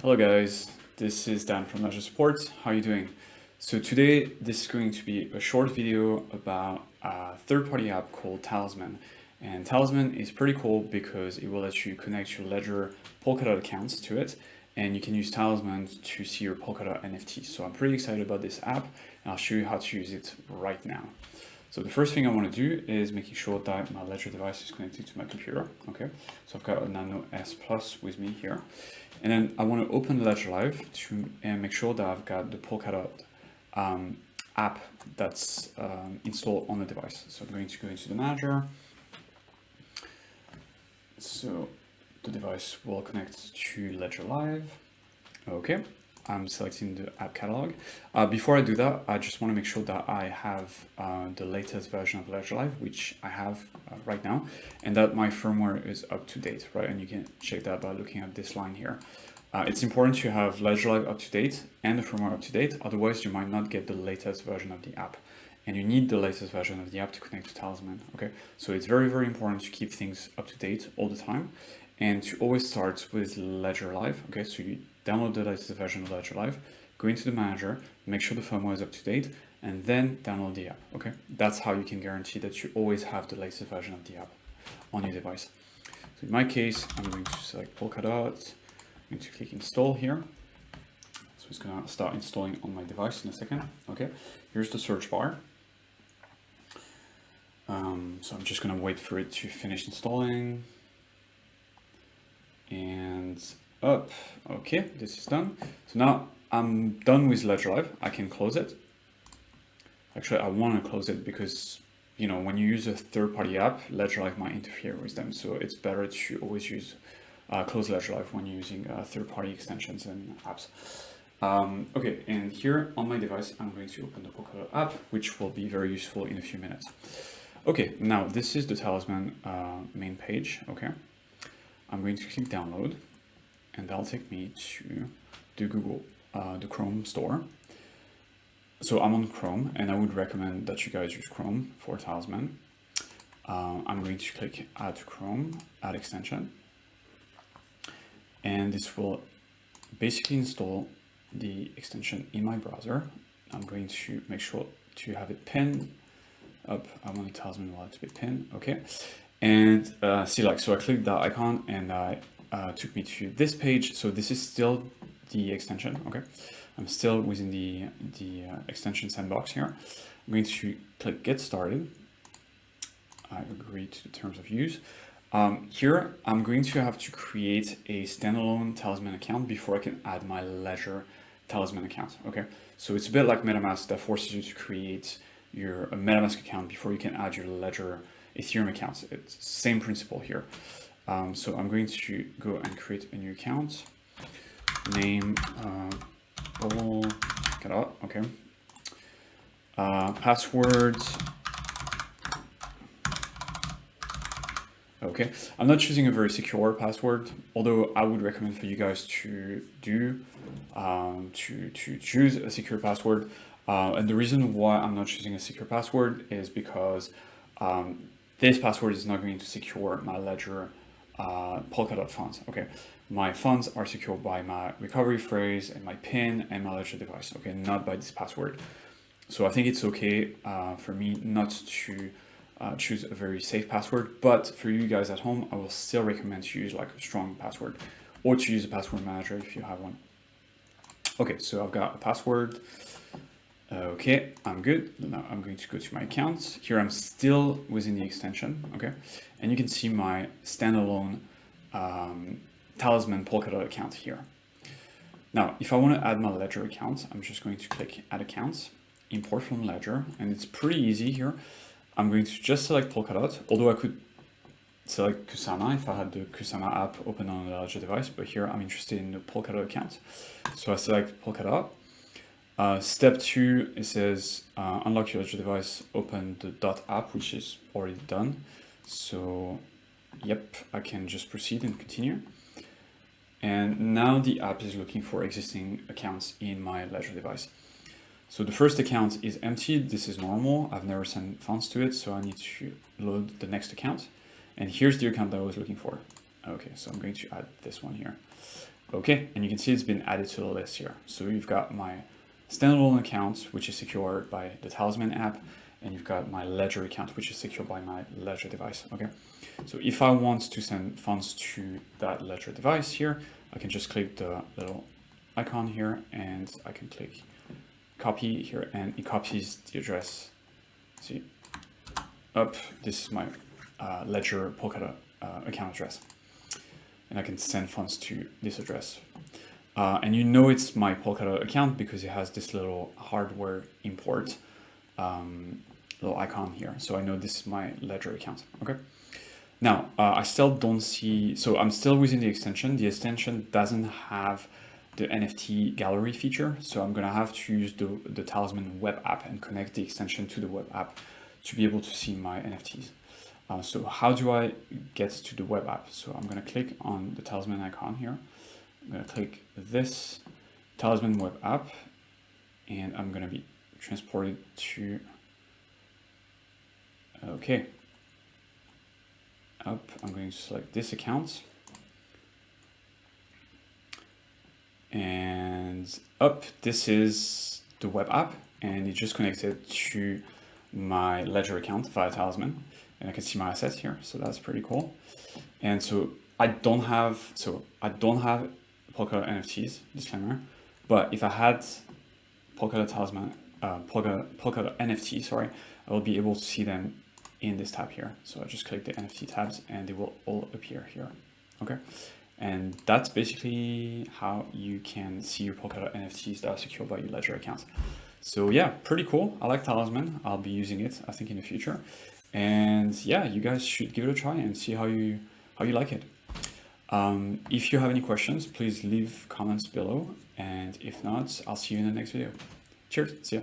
Hello guys, this is Dan from Ledger Support. How are you doing? So today this is going to be a short video about a third-party app called Talisman. And Talisman is pretty cool because it will let you connect your Ledger Polkadot accounts to it, and you can use Talisman to see your Polkadot NFT. So I'm pretty excited about this app, and I'll show you how to use it right now. So the first thing I want to do is making sure that my Ledger device is connected to my computer. Okay, so I've got a Nano S Plus with me here. And then I want to open Ledger Live and make sure that I've got the Polkadot app that's installed on the device. So I'm going to go into the manager. So the device will connect to Ledger Live. Okay, I'm selecting the app catalog. Before I do that, I just want to make sure that I have the latest version of Ledger Live, which I have right now, and that my firmware is up to date, right? And you can check that by looking at this line here. It's important to have Ledger Live up to date and the firmware up to date, otherwise you might not get the latest version of the app. And you need the latest version of the app to connect to Talisman, okay? So it's very, very important to keep things up to date all the time and to always start with Ledger Live, okay? So you download the latest version of Ledger Live, go into the manager, make sure the firmware is up to date, and then download the app, okay? That's how you can guarantee that you always have the latest version of the app on your device. So in my case, I'm going to select Polkadot, I'm going to click install here. So it's gonna start installing on my device in a second, okay? Here's the search bar. So I'm just gonna wait for it to finish installing. And up, okay, this is done. So now I'm done with Ledger Live. I can close it. Actually, I want to close it because, you know, when you use a third-party app, Ledger Live might interfere with them. So it's better to always use close Ledger Live when you're using third-party extensions and apps. Okay, and here on my device, I'm going to open the Polkadot app, which will be very useful in a few minutes. Okay, now this is the Talisman main page, okay? I'm going to click download, and that'll take me to the Chrome store. So I'm on Chrome, and I would recommend that you guys use Chrome for Talisman. I'm going to click add to Chrome, add extension. And this will basically install the extension in my browser. I'm going to make sure to have it pinned up. I want the Talisman wallet to be pinned, okay? And select, so I clicked that icon and took me to this page. So this is still the extension, okay? I'm still within the extension sandbox here. I'm going to click get started. I agree to the terms of use. Here, I'm going to have to create a standalone Talisman account before I can add my Ledger Talisman account, okay? So it's a bit like MetaMask that forces you to create your MetaMask account before you can add your Ledger Ethereum account. It's the same principle here. So I'm going to go and create a new account. Name, Polkadot, okay. Password. Okay, I'm not choosing a very secure password, although I would recommend for you guys to choose a secure password. And the reason why I'm not choosing a secure password is because this password is not going to secure my Ledger Polkadot funds. Okay, my funds are secured by my recovery phrase and my PIN and my Ledger device. Okay, not by this password. So I think it's okay for me not to choose a very safe password, but for you guys at home, I will still recommend to use like a strong password or to use a password manager if you have one. Okay, so I've got a password. Okay, I'm good. Now I'm going to go to my accounts. Here I'm still within the extension, okay? And you can see my standalone Talisman Polkadot account here. Now, if I want to add my Ledger account, I'm just going to click add accounts, import from Ledger, and it's pretty easy here. I'm going to just select Polkadot, although I could select Kusama if I had the Kusama app open on a Ledger device, but here I'm interested in the Polkadot account. So I select Polkadot. Step 2, it says unlock your Ledger device, open the DOT app, which is already done. So yep, I can just proceed and continue. And now the app is looking for existing accounts in my Ledger device. So the first account is empty. This is normal. I've never sent funds to it, so I need to load the next account. And here's the account that I was looking for. Okay, so I'm going to add this one here. Okay, and you can see it's been added to the list here. So you've got my standalone account, which is secured by the Talisman app, and you've got my Ledger account, which is secured by my Ledger device. Okay, so if I want to send funds to that Ledger device here, I can just click the little icon here, and I can click copy here, and it copies the address. See, this is my Ledger Polkadot account address, and I can send funds to this address. And you know it's my Polkadot account because it has this little hardware import little icon here. So I know this is my Ledger account. Okay. Now I still don't see, so I'm still using the extension. The extension doesn't have the NFT gallery feature. So I'm gonna have to use the Talisman web app and connect the extension to the web app to be able to see my NFTs. So how do I get to the web app? So I'm gonna click on the Talisman icon here. I'm gonna click this Talisman web app, and I'm gonna be transported to, okay. I'm going to select this account, and this is the web app, and it just connected to my Ledger account via Talisman, and I can see my assets here, so that's pretty cool. And so I don't have Polkadot NFTs, disclaimer, but if I had Polkadot Talisman, Polkadot NFT, sorry, I will be able to see them in this tab here. So I just click the NFT tabs and they will all appear here. Okay. And that's basically how you can see your Polkadot NFTs that are secured by your Ledger account. So yeah, pretty cool. I like Talisman. I'll be using it, I think, in the future. And yeah, you guys should give it a try and see how you like it. If you have any questions, please leave comments below. And if not, I'll see you in the next video. Cheers. See ya.